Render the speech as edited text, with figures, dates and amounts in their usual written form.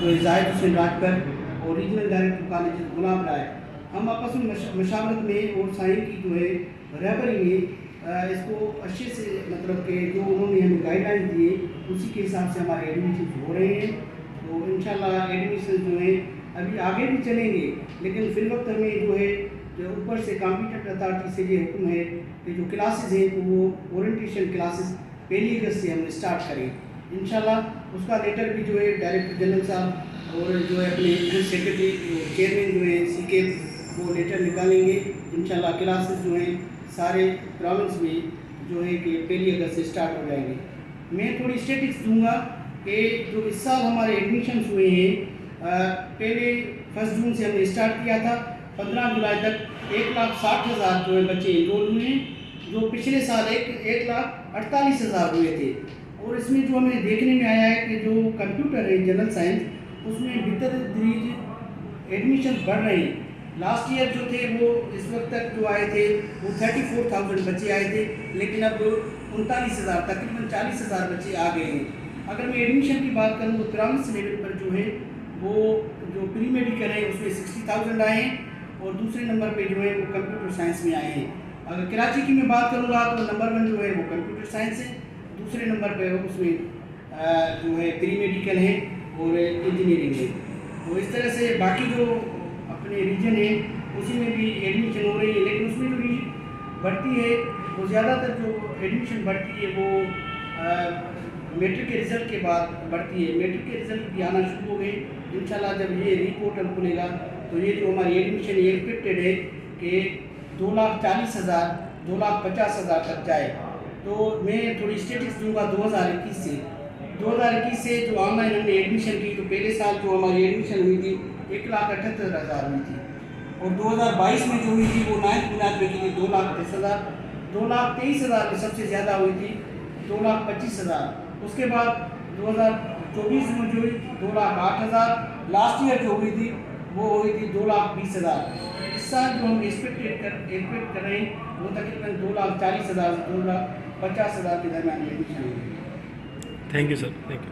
जो है जाहिद हुसैन राजकर और रीजनल डायरेक्टर कॉलेज गुलाम राय, हम आपस में मशावरत में और साइन की जो है रहबरी में इसको अच्छे से मतलब कि जो उन्होंने हमें गाइडलाइन दिए उसी के हिसाब से हमारे एडमिशन हो रहे हैं। तो इंशाल्लाह एडमिशन जो है अभी आगे भी चलेंगे, लेकिन फिल वक्त हमें जो है जो ऊपर से कॉम्पिटेंट अथॉरिटी से ये हुक्म है कि जो क्लासेस हैं तो वो ओरिएंटेशन क्लासेस 1 अगस्त से हम स्टार्ट करें इंशाल्लाह। उसका लेटर भी जो है डायरेक्टर जनरल साहब और जो है अपने सेक्रेटरी चेयरमैन जो है सीके वो लेटर निकालेंगे इंशाल्लाह। क्लासेस जो हैं सारे प्रोविंस में जो है कि 1 अगस्त से स्टार्ट हो जाएंगे। मैं थोड़ी स्टेटिक्स दूंगा कि जो इस साल हमारे एडमिशन्स हुए हैं, पहले 1 जून से हमने स्टार्ट किया था, 15 जुलाई तक 1,60,000 जो है बच्चे इनरोल हुए हैं, जो पिछले साल 1,48,000 हुए थे। और इसमें जो हमें देखने में आया है कि जो कंप्यूटर है जनरल साइंस उसमें बेतदरीज एडमिशन बढ़ रहे हैं। लास्ट ईयर जो थे वो इस वक्त तक जो आए थे वो 34,000 बच्चे आए थे, लेकिन अब 39,000 तकरीबन 40,000 बच्चे आ गए हैं। अगर मैं एडमिशन की बात करूँ तो प्रोविंस लेवल पर जो है वो जो प्री मेडिकल है उसमें 60,000 आए हैं और दूसरे नंबर पे जो है वो कंप्यूटर साइंस में आए हैं। अगर कराची की मैं बात करूँगा तो नंबर 1 जो है वो कंप्यूटर साइंस है, दूसरे नंबर पे उसमें जो है प्री मेडिकल है और इंजीनियरिंग है। तो इस तरह से बाकी जो अपने रीजन है उसी में भी एडमिशन हो रही है, लेकिन उसमें जो भी बढ़ती है वो ज़्यादातर जो एडमिशन बढ़ती है वो मैट्रिक के रिज़ल्ट के बाद बढ़ती है। मैट्रिक के रिज़ल्ट भी आना शुरू हो गए इंशाल्लाह। जब ये रीपोर्टल खुलेगा तो ये जो हमारी एडमिशन ये एक्सपेक्टेड है कि 2,40,000 2,50,000 तक जाए। तो मैं थोड़ी स्टेटिक्स दूंगा 2021 से जो ऑनलाइन हमने एडमिशन की, तो पहले साल जो हमारी एडमिशन हुई थी 1,78,000 हुई थी और 2022 में जो हुई थी वो 9th क्लास में की थी 2,10,000। 2,23,000 में सबसे ज़्यादा हुई थी 2,25,000। उसके बाद 2024 में जो हुई 2,08,000। लास्ट ईयर जो हुई थी वो हुई थी 2,20,000। इस साल जो हम एक्सपेक्ट कर रहे हैं वो तकरीबन 2,40,000 से 2,50,000 के दरमियान एडमिशन होगी। Thank you sir, thank you.